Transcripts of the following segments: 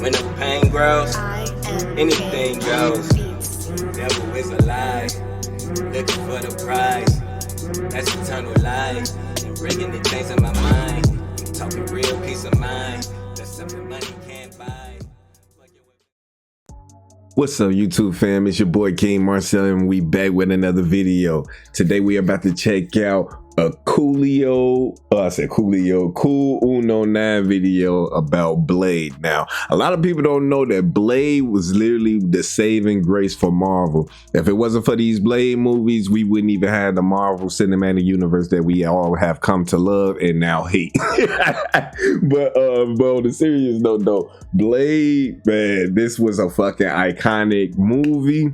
When the pain grows, anything goes. Devil is a lie, looking for the prize. That's eternal life, and bringing the things in my mind. Talking real peace of mind, that's something money can't buy. What's up, YouTube fam? It's your boy KingMarcell, and we back with another video. Today we are about to check out a Cool Uno 9 video about Blade. Now, a lot of people don't know that Blade was literally the saving grace for Marvel. If it wasn't for these Blade movies, we wouldn't even have the Marvel Cinematic Universe that we all have come to love and now hate. but on the serious note though, Blade, man, this was a fucking iconic movie.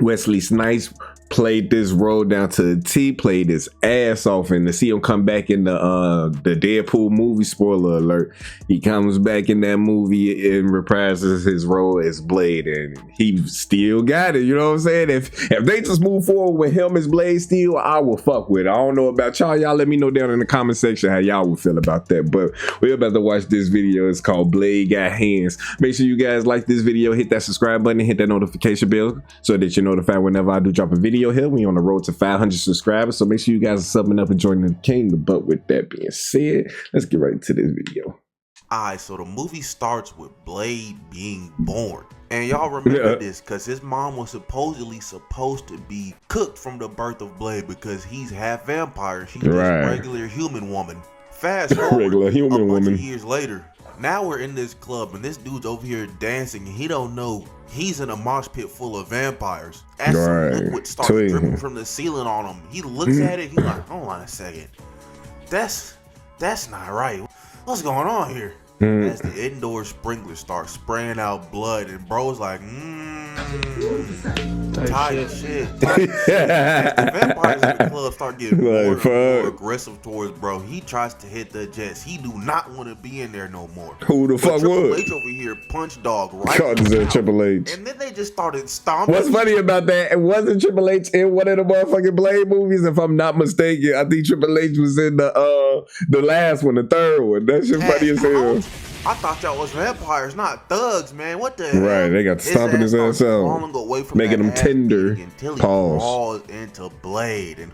Wesley Snipes played this role down to the T, played his ass off, and to see him come back in the Deadpool movie, spoiler alert, he comes back in that movie and reprises his role as Blade, and he still got it, you know what I'm saying? If they just move forward with him as Blade still, I will fuck with it. I don't know about y'all let me know down in the comment section how y'all would feel about that, but we're about to watch this video. It's called Blade Got Hands. Make sure you guys like this video, hit that subscribe button, and hit that notification bell so that you're notified whenever I do drop a video here. We on the road to 500 subscribers, so make sure you guys are subbing up and joining the kingdom. But with that being said, let's get right into this video. Alright, so the movie starts with Blade being born. And y'all remember this because his mom was supposedly supposed to be cooked from the birth of Blade because he's half vampire. She's just regular human woman. Fast forward regular human woman. Of years later, now we're in this club and this dude's over here dancing and he don't know he's in a mosh pit full of vampires. As some liquid starts dripping from the ceiling on him, he looks at it, he's like, hold on a second. That's not right. What's going on here? As the indoor sprinkler starts spraying out blood and bro's like, tight shit. The vampires in the club start getting more aggressive towards bro. He tries to hit the jets. He do not want to be in there no more. Who the fuck Triple would? H over here punch dog right Triple H. And then they just started stomping. What's funny about that, it wasn't Triple H in one of the motherfucking Blade movies, if I'm not mistaken. I think Triple H was in the last one, the third one. That shit funny as hell. I thought y'all was vampires, not thugs, man. What the hell? Right, they got stomping his ass out, making him tender. Until he falls into Blade, and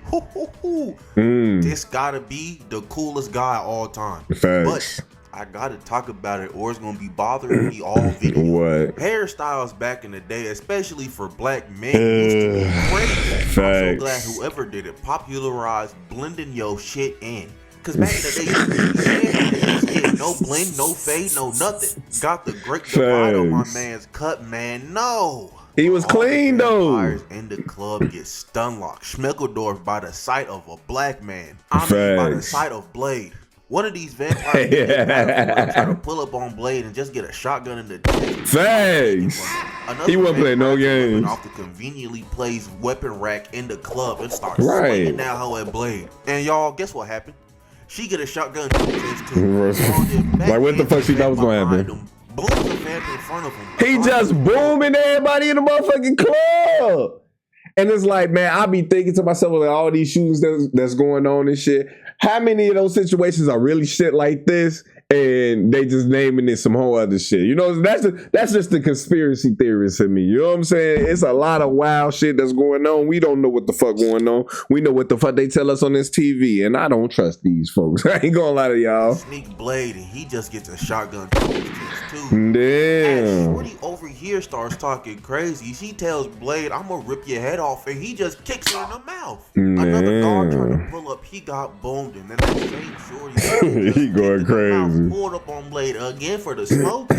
this gotta be the coolest guy of all time. Facts. But I gotta talk about it, or it's gonna be bothering me all video. What? Hairstyles back in the day, especially for black men, used to be crazy. Facts. I'm so glad whoever did it popularized blending your shit in. Cause back in the day, no blend, no fade, no nothing. Got the great divide on my man's cut, man. No. He was clean though. In the club get stun locked, Schmeckledorf by the sight of a black man. I mean by the sight of Blade. One of these vampires try to pull up on Blade and just get a shotgun in the chest. Facts. He wasn't playing no games. Off the conveniently placed weapon rack in the club and starts swinging that hoe at Blade. And y'all, guess what happened? She get a shotgun to the chest too. Like what the fuck she thought was gonna happen? Boom the fan in front of him. He just booming everybody in the motherfucking club. And it's like, man, I be thinking to myself, like all these shootings that's going on and shit. How many of those situations are really shit like this? And they just naming it some whole other shit. You know, that's just the conspiracy theorist in me. You know what I'm saying? It's a lot of wild shit that's going on. We don't know what the fuck going on. We know what the fuck they tell us on this TV. And I don't trust these folks. I ain't gonna lie to y'all. Sneak Blade and he just gets a shotgun to his chest too. Damn. Shorty over here starts talking crazy. She tells Blade, I'm gonna rip your head off. And he just kicks her in the mouth. Another guard trying to pull up. He got boomed. And then that same shorty he going crazy. Pulled up on Blade again for the smoke.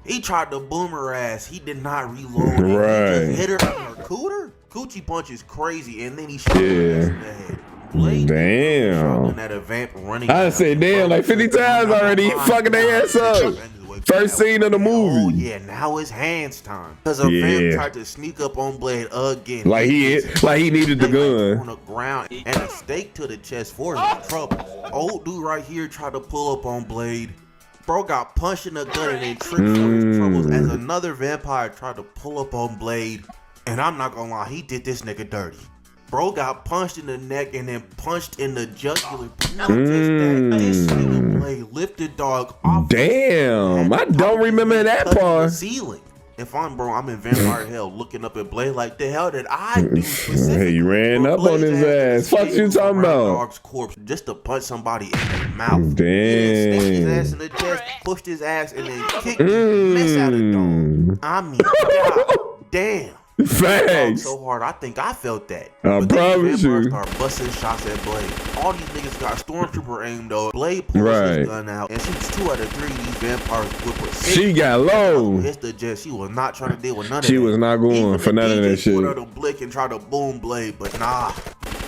He tried to boom her ass. He did not reload. He just hit her on her cooter. Coochie punch is crazy, and then he shot her ass in the head. Blade damn. At a vamp running. I said damn like 50 times already. He fucking their ass up. First scene of the movie. Oh yeah, now it's hands time. Cause a vamp tried to sneak up on Blade again. Like he needed the gun. On the ground and a stake to the chest for his trouble. Old dude right here tried to pull up on Blade. Bro got punched in the gun and then tripped for his troubles as another vampire tried to pull up on Blade. And I'm not gonna lie, he did this nigga dirty. Bro got punched in the neck and then punched in the jugular. But not just that, this nigga Blade lifted dog off. Damn, I don't remember that part. The ceiling. If I'm in vampire hell looking up at Blade like, the hell did I do specifically? He ran up on his ass. Fuck you talking about? Dog's corpse just to punch somebody in the mouth. Damn. Snatched his ass in the chest, pushed his ass, and then kicked the mess out of dog. I mean, god damn. Facts. So hard, I think I felt that. I promise you. Start busting shots at Blade. All these niggas got stormtrooper aim though. Blade pulls his gun out and shoots 2 out of 3 of these vampires with precision. She got low. It's the jet. She was not trying to deal with none of that. She was not going for none of that shit. Put her to blick and try to boom Blade, but nah,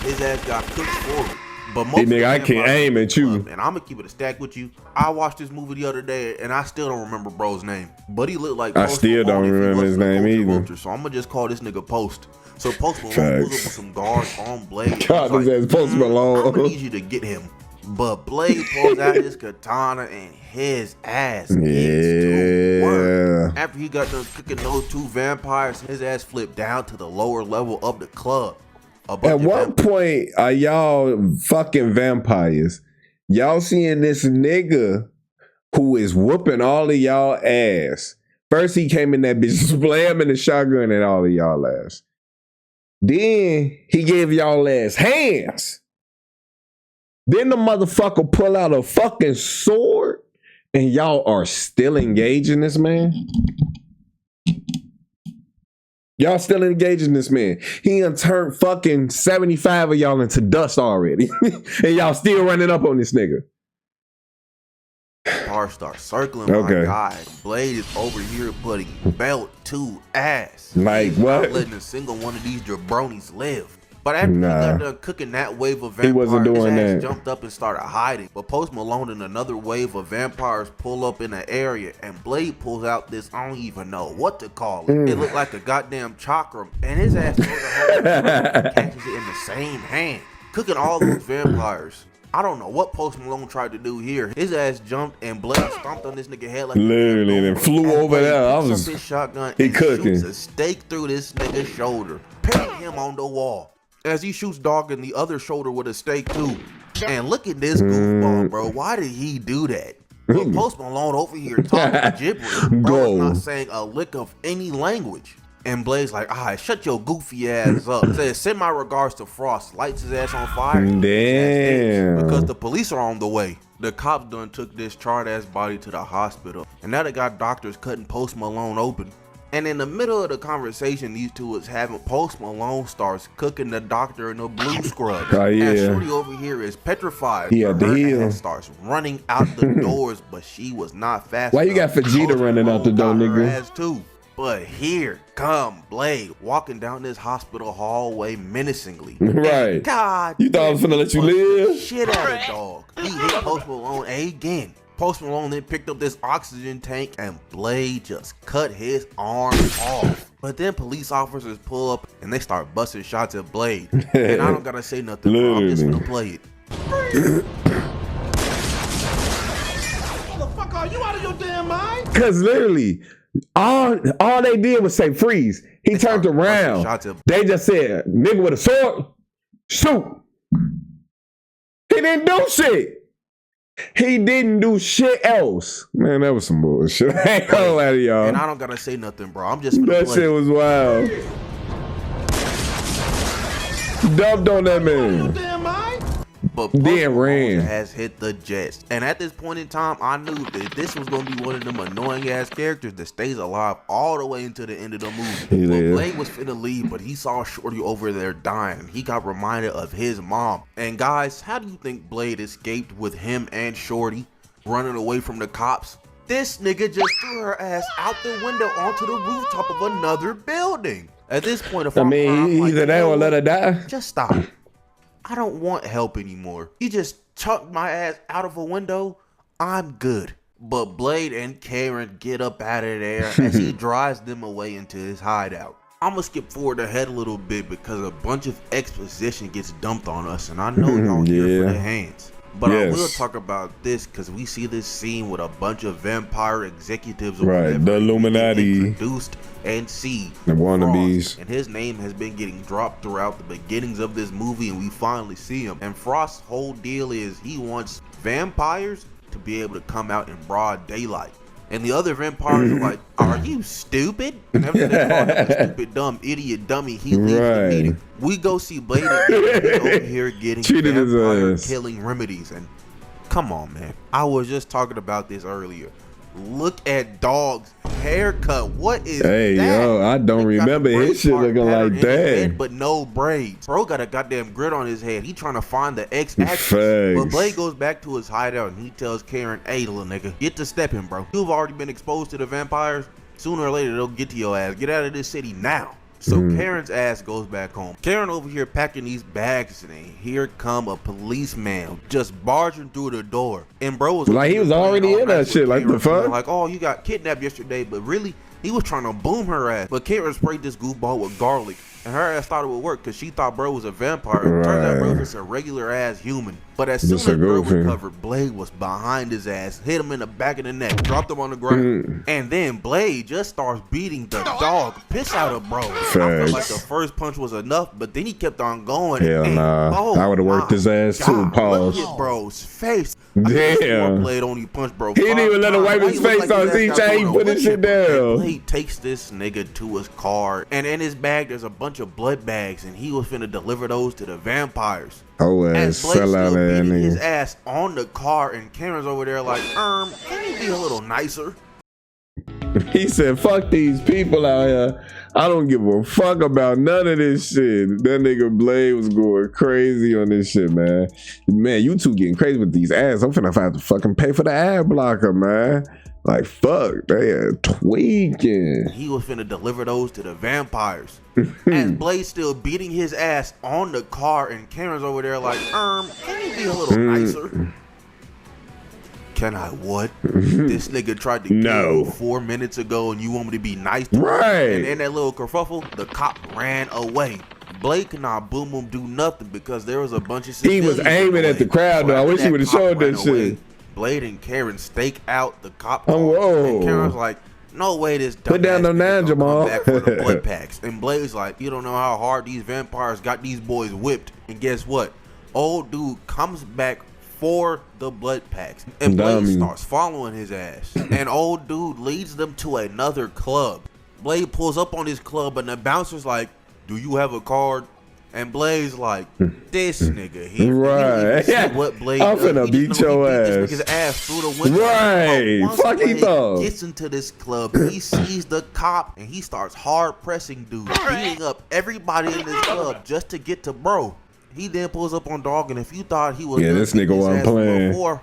his ass got cooked forward. But hey, nigga, I can't aim at you. And I'm gonna keep it a stack with you. I watched this movie the other day, and I still don't remember bro's name. But he looked like I still don't remember his name either. So I'm gonna just call this nigga Post. So Post Malone pulls up with some guards on Blade. God, this ass Post Malone. I'm gonna need you to get him. But Blade pulls out his katana and his ass gets to work. After he got done cooking those 2 vampires, his ass flipped down to the lower level of the club. At what point are y'all fucking vampires? Y'all seeing this nigga who is whooping all of y'all ass. First he came in that bitch slamming the shotgun at all of y'all ass. Then he gave y'all ass hands. Then the motherfucker pull out a fucking sword and y'all are still engaging this man? Y'all still engaging this man. He done turned fucking 75 of y'all into dust already. And y'all still running up on this nigga. Car starts circling my guy. Blade is over here putting belt to ass. Like He's what? Not letting a single one of these jabronis live. But after he got done cooking that wave of vampires, he wasn't doing his ass that. Jumped up and started hiding. But Post Malone and another wave of vampires pull up in the area, and Blade pulls out this, I don't even know what to call it. It looked like a goddamn chakra, and his ass throws a whole catches it in the same hand, cooking all those vampires. I don't know what Post Malone tried to do here. His ass jumped and Blade stomped on this nigga head like literally, and then flew over there. I was his shotgun he and cooking. Shoots a stake through this nigga's shoulder, pinning him on the wall. As he shoots dog in the other shoulder with a stake too. And look at this goofball, bro. Why did he do that? Look, Post Malone over here talking gibberish. Bro is not saying a lick of any language. And Blade's like, alright, shut your goofy ass up. Says, send my regards to Frost. Lights his ass on fire. Damn. Because the police are on the way. The cops done took this charred ass body to the hospital. And now they got doctors cutting Post Malone open. And in the middle of the conversation these two was having, Post Malone starts cooking the doctor in a blue scrub. Oh, yeah. And Shorty over here is petrified. He had the heel. Starts running out the doors, but she was not fast Why you got Vegeta running out the door, nigga? Ass too. But here come Blade walking down this hospital hallway menacingly. Right. And God, you thought I was finna let you live? Shit out of dog. He hit Post Malone again. Post Malone then picked up this oxygen tank and Blade just cut his arm off. But then police officers pull up and they start busting shots at Blade. And I don't gotta say nothing, bro. I'm just gonna play it. Motherfucker, are you out of your damn mind? Cause literally, all they did was say freeze. He turned around. They just said, nigga with a sword, shoot. He didn't do shit. He didn't do shit else. Man, that was some bullshit. I ain't gonna lie to y'all. And I don't gotta say nothing, bro. I'm just gonna that play. Shit was wild. Dumped on that man. But then ran. Has hit the Jets. And at this point in time, I knew that this was gonna be one of them annoying ass characters that stays alive all the way into the end of the movie. But Blade was finna leave, but he saw Shorty over there dying. He got reminded of his mom. And guys, how do you think Blade escaped with him and Shorty running away from the cops? This nigga just threw her ass out the window onto the rooftop of another building. At this point, if either that or let her die. Just stop. I don't want help anymore. You just chucked my ass out of a window. I'm good. But Blade and Karen get up out of there as he drives them away into his hideout. I'm gonna skip forward ahead a little bit because a bunch of exposition gets dumped on us, and I know y'all here for the hands. But I will talk about this because we see this scene with a bunch of vampire executives, or right? The Illuminati introduced and see the wannabes, and his name has been getting dropped throughout the beginnings of this movie, and we finally see him. And Frost's whole deal is he wants vampires to be able to come out in broad daylight. And the other vampires are like, "Are you stupid?" And after they call him a stupid, dumb, idiot, dummy, he leaves the meeting. We go see Blade over here getting vampire killing remedies. And come on, man. I was just talking about this earlier. Look at Dog's haircut. What is that? Hey, yo, I don't remember his shit looking like that. But no braids. Bro got a goddamn grit on his head. He trying to find the X-axis. But Blade goes back to his hideout and he tells Karen, "Hey, little nigga, get to stepping, bro. You've already been exposed to the vampires. Sooner or later, they'll get to your ass. Get out of this city now." So Karen's ass goes back home. Karen over here packing these bags, and here come a policeman just barging through the door. And bro was like he was already in that shit. Like the fuck? Like, oh, you got kidnapped yesterday, but really, he was trying to boom her ass. But Karen sprayed this goofball with garlic, and her ass thought it would work because she thought bro was a vampire. Turns out bro was a regular ass human. But as soon as bro recovered, Blade was behind his ass, hit him in the back of the neck, dropped him on the ground, and then Blade just starts beating the dog piss out of bro. I felt like the first punch was enough, but then he kept on going. Hell nah, I would have worked his ass too. Pause. Look at bro's face. Damn. Blade only punched bro. He didn't even let him wipe his face on. See, he put his shit down. Blade takes this nigga to his car, and in his bag there's a bunch of blood bags, and he was finna deliver those to the vampires. Oh, ass fell out of beating his ass on the car, and Karen's over there like, can you be a little nicer? He said, "Fuck these people out here. I don't give a fuck about none of this shit." That nigga Blade was going crazy on this shit, man. Man, you two getting crazy with these ads. I'm finna have to fucking pay for the ad blocker, man. Like, fuck, they are tweaking. He was finna deliver those to the vampires. As Blade's still beating his ass on the car, and Karen's over there like, can you be a little nicer? Can I what? This nigga tried to kill you 4 minutes ago, and you want me to be nice to him? And in that little kerfuffle, the cop ran away. Blade could not boom do nothing because there was a bunch of civilians. He was aiming at the crowd, though. I wish he would have showed that shit. Blade and Karen stake out the cop. Whoa. And Karen's like, "No way, this dumb put down the nine, Jamal." Back for the blood packs. And Blade's like, "You don't know how hard these vampires got these boys whipped." And guess what? Old dude comes back for the blood packs, and Blade starts following his ass. And old dude leads them to another club. Blade pulls up on his club, and the bouncer's like, "Do you have a card?" And Blade's like, "This nigga here." Right. Yeah. What Blade I'm finna beat your ass. This nigga's ass through the window. Right. Fuck he thought. Gets into this club. He sees the cop and he starts hard pressing dudes, beating up everybody in this club just to get to bro. He then pulls up on Dog, and if you thought he was this nigga wasn't playing before,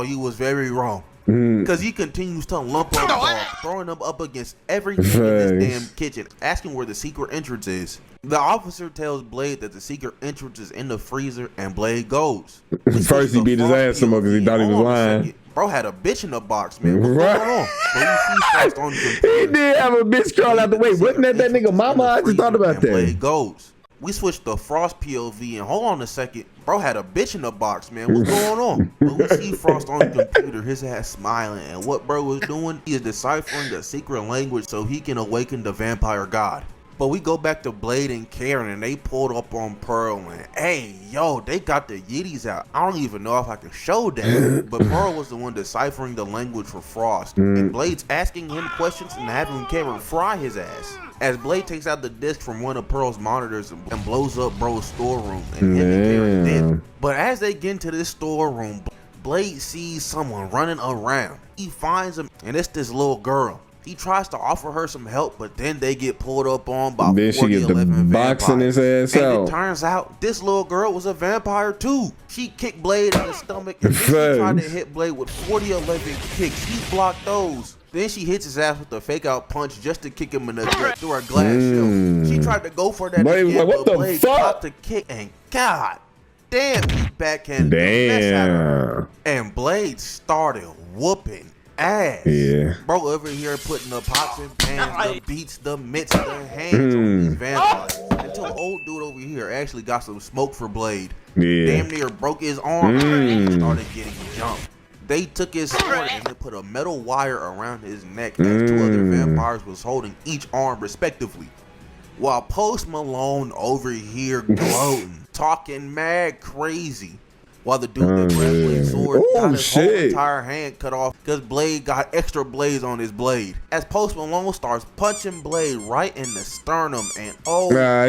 you was very wrong. Because he continues to lump up Dog, throwing him up against everything in this damn kitchen, asking where the secret entrance is. The officer tells Blade that the secret entrance is in the freezer, and Blade goes. First he beat his ass some more because he thought he was lying. Bro had a bitch in the box, man. What's going on? Bro, you see Frost on he did have a bitch crawl out the way. Wasn't that nigga mama? I just thought about that. Blade goes. We switched to Frost POV, and hold on a second. Bro had a bitch in the box, man. What's going on? But we see Frost on the computer, his ass smiling, and what bro was doing, he is deciphering the secret language so he can awaken the vampire god. But we go back to Blade and Karen, and they pulled up on Pearl, and hey, yo, they got the Yetis out. I don't even know if I can show that, but Pearl was the one deciphering the language for Frost. And Blade's asking him questions and having Karen fry his ass. As Blade takes out the disc from one of Pearl's monitors and blows up bro's storeroom, and him and Karen did. But as they get into this storeroom, Blade sees someone running around. He finds him, and it's this little girl. He tries to offer her some help, but then they get pulled up on by 40, 11 boxing his ass and out. It turns out this little girl was a vampire too. She kicked Blade in the stomach, and then she tried to hit Blade with 40, 11 kicks. He blocked those. Then she hits his ass with a fake out punch just to kick him in the gut through her glass shell. She tried to go for that again, like, what but the Blade fuck? stopped the kick, and God damn, he backhanded the mess out of her. And Blade started whooping ass. Yeah. Bro over here putting the pots and pans, the beats, the mitts, the hands on these vampires. till old dude over here actually got some smoke for Blade. Yeah. Damn near broke his arm and started getting jumped. They took his sword and they put a metal wire around his neck as two other vampires was holding each arm respectively. While Post Malone over here gloating, talking mad crazy. While the dude that grabbed Blade's sword got his whole entire hand cut off because Blade got extra blades on his blade. As Post Malone starts punching Blade right in the sternum and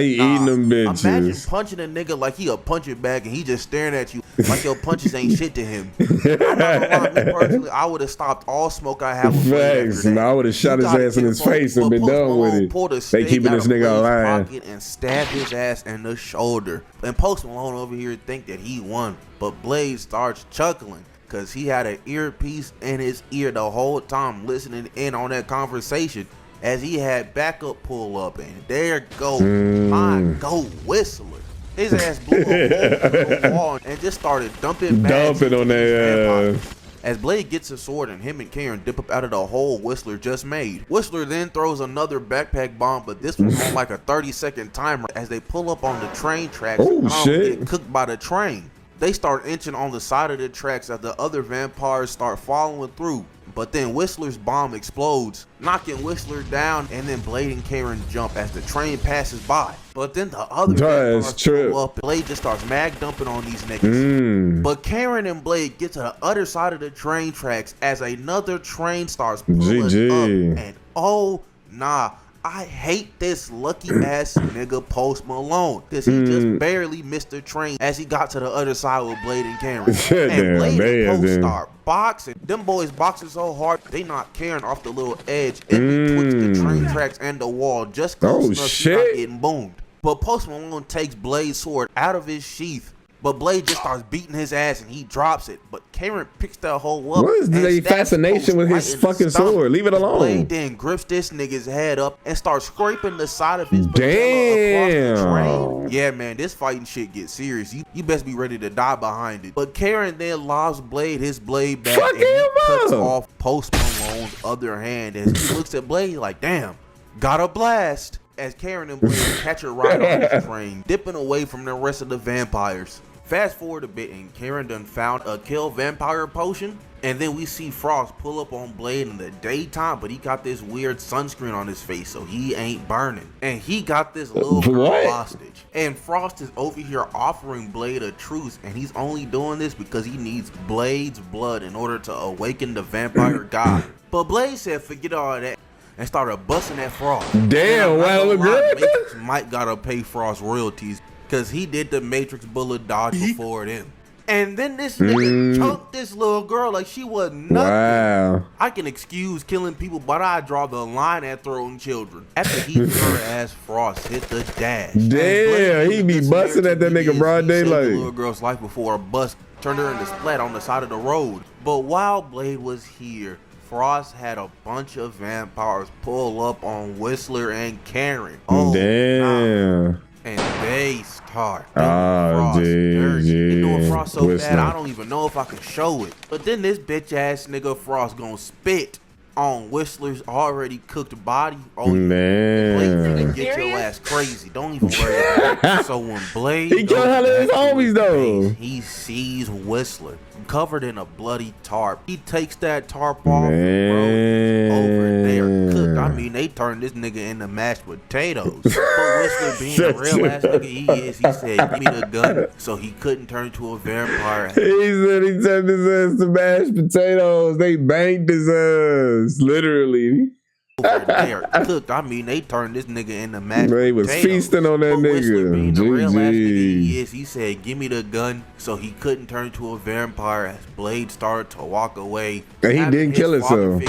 he eating them bitches. Imagine punching a nigga like he a punching bag and he just staring at you like your punches ain't shit to him. I'm not gonna lie, me personally, I would have stopped all smoke I have with Blade. Facts. I would have shot his ass in his face and been done with it. They keeping this nigga alive. And stabbed his ass in the shoulder. And Post Malone over here think that he won. But Blade starts chuckling because he had an earpiece in his ear the whole time listening in on that conversation as he had backup pull up. And there go my go Whistler. His ass blew a hole through the wall and just started dumping on that. As Blade gets his sword and him and Karen dip up out of the hole Whistler just made. Whistler then throws another backpack bomb, but this one's on like a 30-second timer as they pull up on the train tracks and get cooked by the train. They start inching on the side of the tracks as the other vampires start following through. But then Whistler's bomb explodes, knocking Whistler down, and then Blade and Karen jump as the train passes by. But then the other vampires pull up, and Blade just starts mag dumping on these niggas. But Karen and Blade get to the other side of the train tracks as another train starts pulling up, and I hate this lucky ass nigga Post Malone because he just barely missed the train as he got to the other side with Blade and Karen. And Blade and Post start boxing. Them boys boxing so hard they knock Karen off the little edge and betwixt the train tracks and the wall just close enough she's not getting boomed. But Post Malone takes Blade's sword out of his sheath. But Blade just starts beating his ass and he drops it. But Karen picks that hole up. What is the fascination with his fucking sword? Leave it alone. Blade then grips this nigga's head up and starts scraping the side of his patella across the train. Yeah, man, this fighting shit gets serious. You best be ready to die behind it. But Karen then lobs Blade his blade back and he cuts off Post Malone's other hand as he looks at Blade like, damn, got a blast. As Karen and Blade catch a ride on the train, dipping away from the rest of the vampires. Fast forward a bit and Karen done found a kill vampire potion, and then we see Frost pull up on Blade in the daytime, but he got this weird sunscreen on his face so he ain't burning. And he got this little girl hostage. And Frost is over here offering Blade a truce, and he's only doing this because he needs Blade's blood in order to awaken the vampire god. But Blade said forget all that and started busting at Frost. Damn, well, Matrix might gotta pay Frost royalties because he did the Matrix bullet dodge before them. And then this nigga chunked this little girl like she was nothing. Wow. I can excuse killing people, but I draw the line at throwing children. After he her ass Frost hit the dash. Damn, he be busting at that nigga broad daylight. The little girl's life before a bus turned her into splat on the side of the road. But while Blade was here, Frost had a bunch of vampires pull up on Whistler and Karen. Damn. And they start Frost dirty. He doing Frost so bad, I don't even know if I can show it. But then this bitch ass nigga Frost gonna spit on Whistler's already cooked body. Man. Blade finna get your ass crazy. Don't even worry about it. So when Blade he killed hell of his homies though. He sees Whistler covered in a bloody tarp. He takes that tarp off and rolls over there cooked. I mean, they turned this nigga into mashed potatoes. But Whistler being the real ass nigga he is, he said, give me the gun. So he couldn't turn into a vampire. He said he turned his ass to mashed potatoes. They banked his ass. Literally. They are cooked. I mean, they turned this nigga into mashed potatoes. They was feasting on that nigga. Being the real ass nigga he is, he said, give me the gun. So he couldn't turn into a vampire as Blade started to walk away. And he didn't kill himself.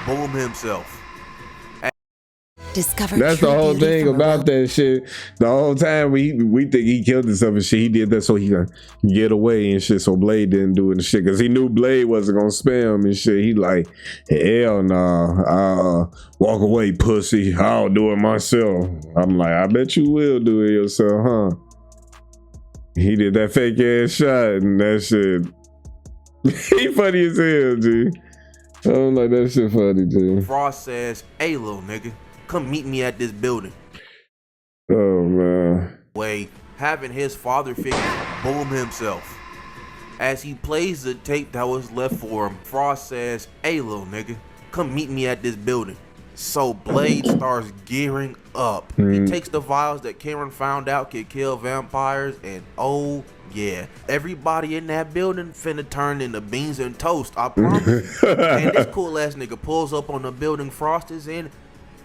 Boom himself. That's the whole thing about that shit. The whole time we think he killed himself and shit, he did that so he could get away and shit. So Blade didn't do it and shit because he knew Blade wasn't gonna spare him and shit. He like, hell nah, I'll walk away, pussy. I'll do it myself. I'm like, I bet you will do it yourself, huh? He did that fake ass shot and that shit. He funny as hell, G. I'm like, that shit funny, G. Frost says, hey, little nigga, come meet me at this building. Oh, man. way, having his father figure boom himself. As he plays the tape that was left for him, Frost says, "Hey little nigga, come meet me at this building." So Blade starts gearing up. He takes the vials that Karen found out could kill vampires, and oh yeah, everybody in that building finna turn into beans and toast, I promise. And this cool ass nigga pulls up on the building Frost is in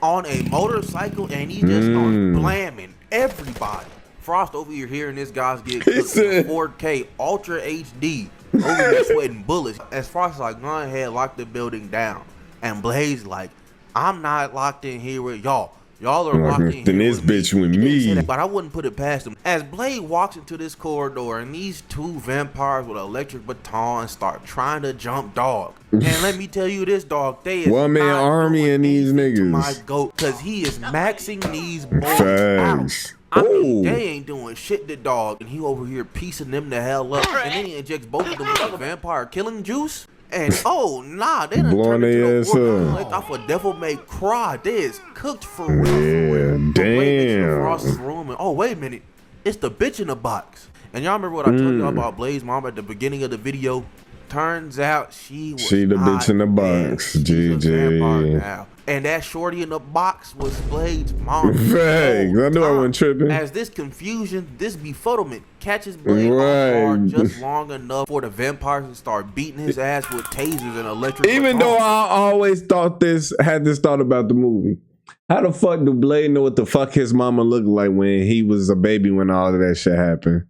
on a motorcycle, and he just starts blamming everybody. Frost over here hearing this guy's get cooked with 4K Ultra HD, over here sweating bullets. As Frost is like, go ahead, lock the building down. And Blade's like, I'm not locked in here with y'all. Y'all are locked in here this bitch with me. But I wouldn't put it past him. As Blade walks into this corridor, and these two vampires with electric batons start trying to jump dog. And let me tell you this, dog, they is one man army and these niggas. My goat, cause he is maxing these boys out. I mean, they ain't doing shit to dog, and he over here piecing them the hell up, and then he injects both of them with vampire killing juice. And oh nah, they done blowing their ass up off a Devil May Cry. They is cooked for real. Yeah, damn. Frost's room and, oh wait a minute, it's the bitch in the box. And y'all remember what I told y'all about Blade's mom at the beginning of the video? Turns out she the bitch in the box. GG. And that shorty in the box was Blade's mom. Thanks. I knew I wasn't tripping. As this confusion, this befuddlement catches Blade off guard just long enough for the vampires to start beating his ass with tasers and electric. Even though I always had this thought about the movie. How the fuck do Blade know what the fuck his mama looked like when he was a baby when all of that shit happened?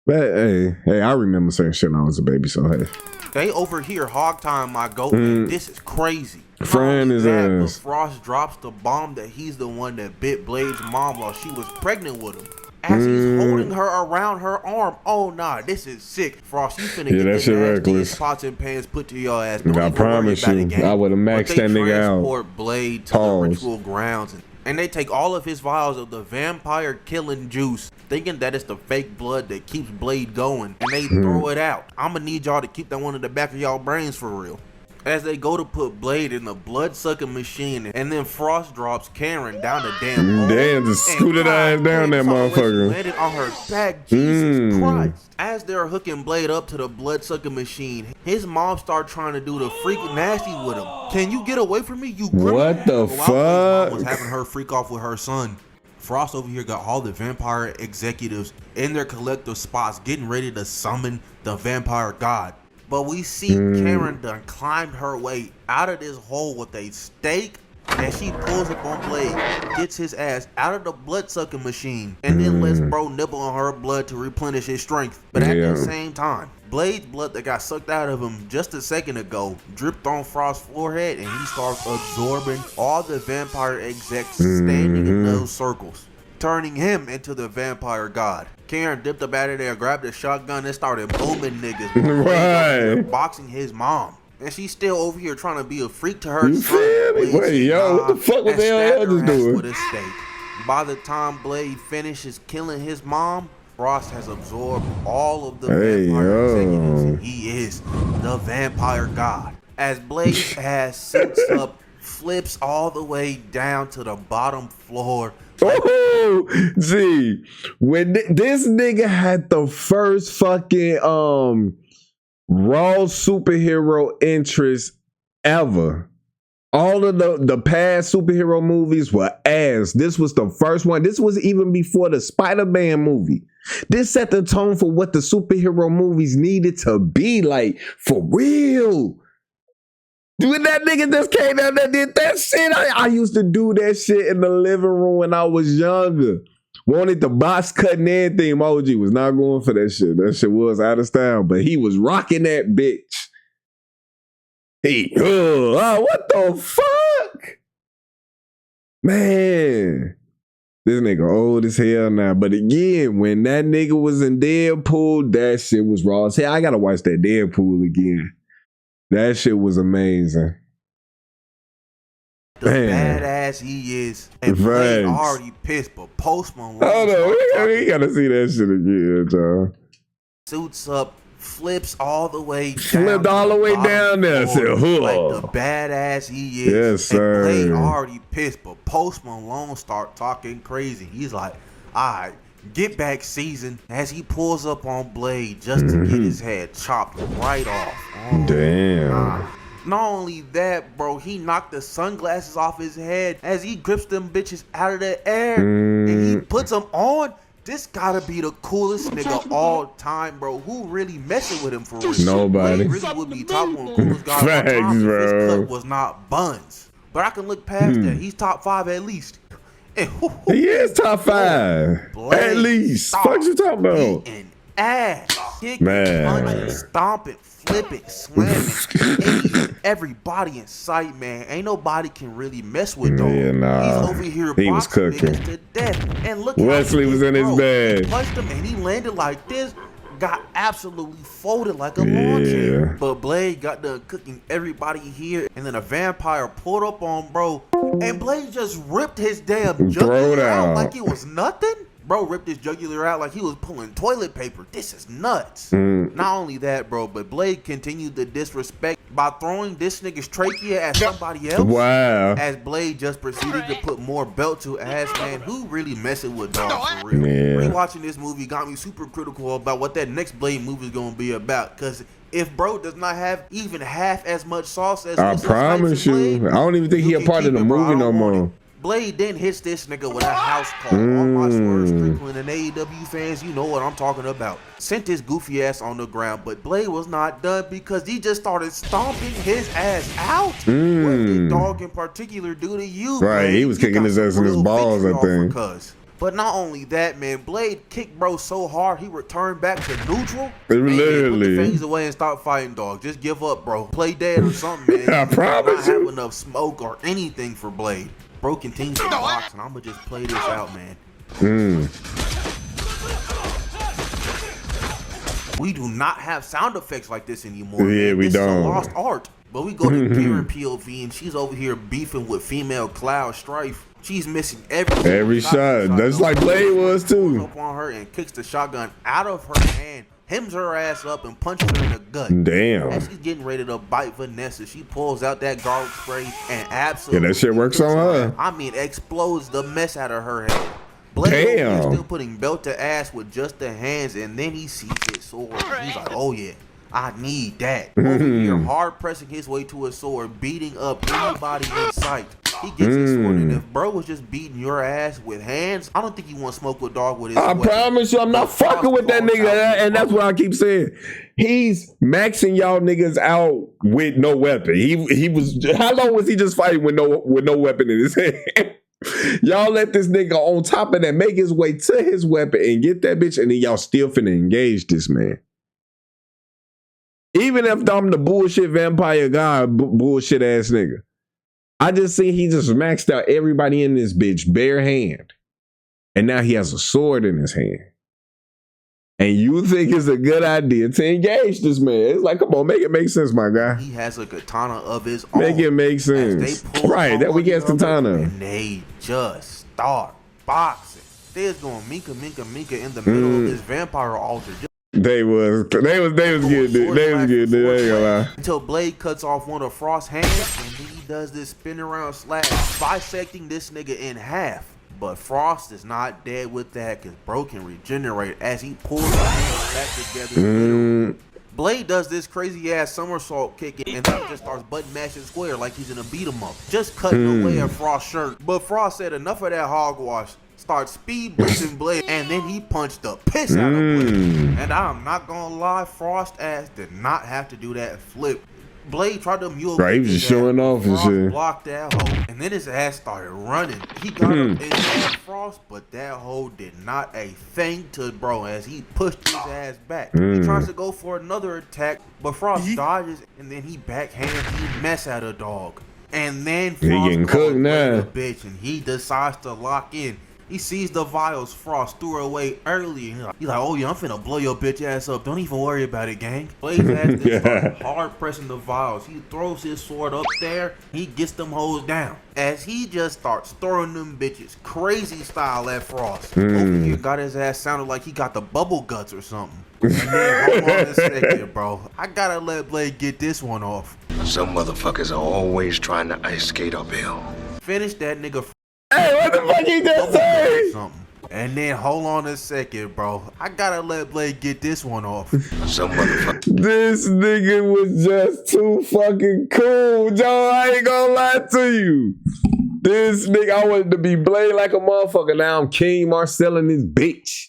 But hey, I remember certain shit when I was a baby, so hey. They over here hog time my goat, man. This is crazy. Friend is ass. Frost drops the bomb that he's the one that bit Blade's mom while she was pregnant with him. As he's holding her around her arm. Oh nah, this is sick. Frost, you finna get that shit reckless. Pots and pans put to your ass. I promise you, I would have maxed that nigga out. Transport Blade to the ritual grounds, and they take all of his vials of the vampire killing juice, thinking that it's the fake blood that keeps Blade going, and they throw it out. I'ma need y'all to keep that one in the back of y'all brains for real. As they go to put Blade in the blood-sucking machine, and then Frost drops Karen down the damn hole. Damn, just scooted ass down that motherfucker. Landed on her back, Jesus Christ. As they're hooking Blade up to the blood-sucking machine, his mom starts trying to do the freak nasty with him. Can you get away from me, you criminal? What the fuck? His mom was having her freak off with her son. Frost over here got all the vampire executives in their collective spots getting ready to summon the vampire god. But we see Karen done climbed her way out of this hole with a stake, and she pulls up on Blade, gets his ass out of the blood-sucking machine, and then lets bro nibble on her blood to replenish his strength. But at the same time, Blade's blood that got sucked out of him just a second ago dripped on Frost's forehead, and he starts absorbing all the vampire execs standing in those circles, turning him into the vampire god. Karen dipped up out of there, grabbed a shotgun, and started booming niggas. Right. Boxing his mom. And she's still over here trying to be a freak to her son. Wait, yo, what the fuck was they all just doing? With a stake. By the time Blade finishes killing his mom, Frost has absorbed all of the vampire executives, and he is the vampire god. As Blade's ass sits up, flips all the way down to the bottom floor. Oh, gee, when this nigga had the first fucking raw superhero interest ever. All of the past superhero movies were ass. This was the first one. This was even before the Spider-Man movie. This set the tone for what the superhero movies needed to be like, for real. When that nigga just came out and did that shit, I used to do that shit in the living room when I was younger. Wanted the box cut and everything. My OG was not going for that shit. That shit was out of style, but he was rocking that bitch. What the fuck? Man. This nigga old as hell now. But again, when that nigga was in Deadpool, that shit was raw as hell. I gotta watch that Deadpool again. That shit was amazing. The badass he is. And Blade already pissed, but Post Malone. Oh no, we gotta see that shit again, John. Suits up, flips all the way down. Flipped all the way down there. Like the badass he is. Yes, sir. And Blade already pissed, but Post Malone start talking crazy. He's like, alright, Get back season as he pulls up on Blade just to get his head chopped right off. Oh, damn. Not only that, bro, he knocked the sunglasses off his head as he grips them bitches out of the air and he puts them on. This gotta be the coolest nigga all time, bro. Who really messing with him for real? Nobody. Blade really would be top one coolest guy all Facts, time if his bro. cut was not buns. But I can look past that. He's top 5 at least. And He is top 5. Blade At least. What you talking about? Beating ass, kicking, Man. punching, stomping, flipping, slamming, hitting everybody in sight, man. Ain't nobody can really mess with dog. Yeah, nah. He's over here He was boxing cooking. niggas to death. And look Wesley how he was did, in his bro. bag. He punched him and he landed like this. Got absolutely folded like a lawn chair. Yeah. But Blade got done cooking everybody here, and then a vampire pulled up on bro, and Blade just ripped his damn jugular out out. like it was nothing. Bro ripped his jugular out like he was pulling toilet paper. This is nuts. Not only that, bro, but Blade continued the disrespect by throwing this nigga's trachea at somebody else. Wow. As Blade just proceeded to put more belt to ass, man. Who really messing with dog for real? Yeah. Rewatching this movie got me super critical about what that next Blade movie is gonna be about. Cause if bro does not have even half as much sauce as I Wesley promise Snipes in you. Blade, I don't even think he a can part of keep the it, bro. movie I no don't want more. it. Blade then hits this nigga with a house call. All my Swerve Strickland and AEW fans, you know what I'm talking about. Sent his goofy ass on the ground, but Blade was not done because he just started stomping his ass out. What did dog in particular do to you, Right, Blade? he was You kicking got his some ass in his real balls, I victory think. off of cuz. But not only that, man, Blade kicked bro so hard he returned back to neutral. Literally. Hey, man, put the fangs away and stop fighting, dog. Just give up, bro. Play dead or something, man. I You do promise not you. have enough smoke or anything for Blade. Bro continues to box, and I'ma just play this out, man. We do not have sound effects like this anymore. Yeah, man. we This don't. is a lost art. But we go to Karen POV, and she's over here beefing with female Cloud Strife. She's missing Every shot. That's like Blade was Pulls too. up on her and kicks the shotgun out of her hand, hems her ass up, and punches her in the gut. Damn. As she's getting ready to bite Vanessa, she pulls out that garlic spray and absolutely, Yeah, that shit works on her. I mean, explodes the mess out of her head. Blade Damn. is still putting belt to ass with just the hands, and then he sees his sword. And he's like, oh yeah, I need that. Over here, hard pressing his way to his sword, beating up anybody in sight. He gets his sword, and if bro was just beating your ass with hands, I don't think you want to smoke with dog with his I weapon. promise you, I'm not fucking with that nigga, and that's what I keep saying. He's maxing y'all niggas out with no weapon. He was. How long was he just fighting with no weapon in his hand? Y'all let this nigga on top of that make his way to his weapon and get that bitch, and then y'all still finna engage this man. Even if I'm the bullshit vampire guy, bullshit ass nigga. I just see he just maxed out everybody in this bitch bare hand. And now he has a sword in his hand. And you think it's a good idea to engage this man. It's like, come on, make it make sense, my guy. He has a katana of his own. Make it make As sense. they pull Right, that on weak ass one another, katana. And they just start boxing. They was going Minka in the middle of this vampire altar. They was getting it. They was getting it. I ain't gonna lie. Until Blade cuts off one of Frost's hands, and then he does this spin around slash, bisecting this nigga in half. But Frost is not dead with that, because bro can regenerate as he pulls his hands back together. Blade does this crazy ass somersault kicking, and then he just starts button mashing square like he's in a beat 'em up, just cutting away at Frost's shirt. But Frost said enough of that hogwash. Start speed blitzing Blade, and then he punched the piss out of Blade. And I'm not gonna lie, Frost ass did not have to do that flip. Blade tried to mule. Right, he was just showing off and Frost shit. blocked that hoe, and then his ass started running. He got up and had Frost, but that hoe did not a thing to bro as he pushed his ass back. He tries to go for another attack, but Frost dodges, and then he backhands the mess out of dog. And then Frost getting calls cooked Blade now. a bitch, and he decides to lock in. He sees the vials Frost threw away early, and he's like, oh yeah, I'm finna blow your bitch ass up. Don't even worry about it, gang. Blade's ass then starts hard pressing the vials. He throws his sword up there. He gets them hoes down. As he just starts throwing them bitches crazy style at Frost. Over here got his ass sounded like he got the bubble guts or something. And then hold on a second, bro. I gotta let Blade get this one off. Some motherfuckers are always trying to ice skate uphill. Finish that nigga. Hey, what the fuck he just say? Something. And then hold on a second, bro. I gotta let Blade get this one off. Some motherfucker. This nigga was just too fucking cool, Joe. I ain't gonna lie to you. This nigga, I wanted to be Blade like a motherfucker. Now I'm KingMarcell in this bitch.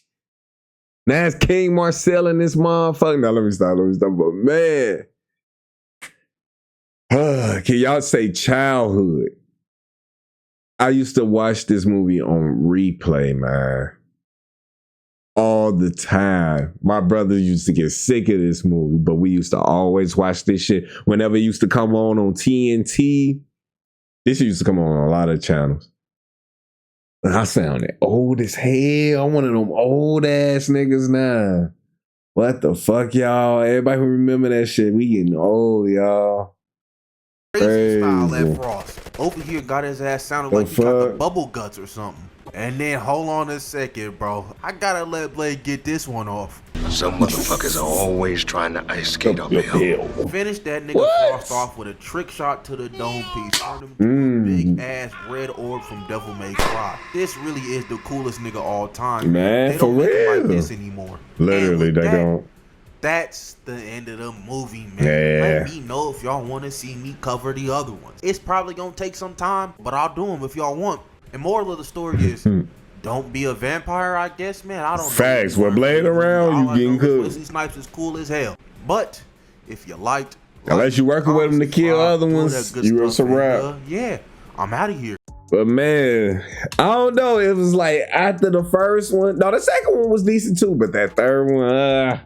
Now it's KingMarcell in this motherfucker. Now let me stop. But man, can y'all say childhood? I used to watch this movie on replay, man. All the time. My brother used to get sick of this movie, but we used to always watch this shit whenever it used to come on TNT. This used to come on a lot of channels. And I sounded old as hell. I'm one of them old ass niggas now. What the fuck, y'all? Everybody who remember that shit, we getting old, y'all. Crazy style that Frost. Over here got his ass sounded like he got the bubble guts or something. And then hold on a second, bro. I gotta let Blade get this one off. Some motherfuckers are always trying to ice skate up the hill. Finish that nigga Frost off with a trick shot to the dome piece. Big ass red orb from Devil May Cry. This really is the coolest nigga all time. Man, they don't for make real. him like this anymore. Literally, they don't. That's the end of the movie, man. Yeah. Let me know if y'all want to see me cover the other ones. It's probably gonna take some time, but I'll do them if y'all want. And moral of the story is, don't be a vampire, I guess, man. I don't know. Facts. With Blade around, you getting cooked. Wesley Snipes is cool as hell. But if you liked, unless you working with him to kill other ones, you was a wrap. Yeah, I'm out of here. But man, I don't know. It was like after the first one. No, the second one was decent too, but that third one,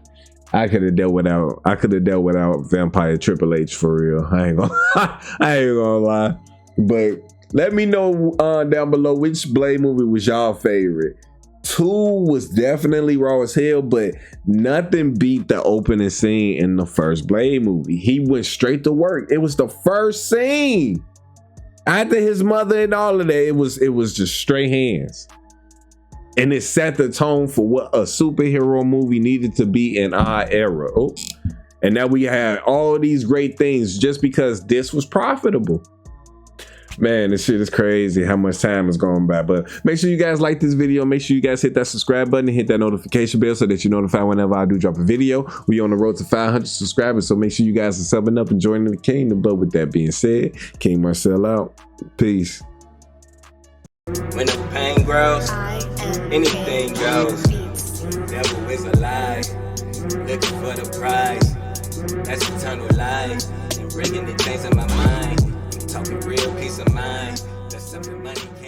I could have dealt without Vampire Triple H for real. I ain't gonna lie. But let me know down below which Blade movie was y'all favorite. 2 was definitely raw as hell, but nothing beat the opening scene in the first Blade movie. He went straight to work. It was the first scene. After his mother and all of that, it was just straight hands. And it set the tone for what a superhero movie needed to be in our era. Oh. And now we had all these great things just because this was profitable. Man, this shit is crazy how much time has gone by. But make sure you guys like this video. Make sure you guys hit that subscribe button and hit that notification bell so that you're notified whenever I do drop a video. We on the road to 500 subscribers, so make sure you guys are subbing up and joining the kingdom. But with that being said, KingMarcell out. Peace. When the pain grows, anything goes. Devil is a lie, looking for the prize. That's eternal life, and bringing the things in my mind. Talking real peace of mind. That's something money can't.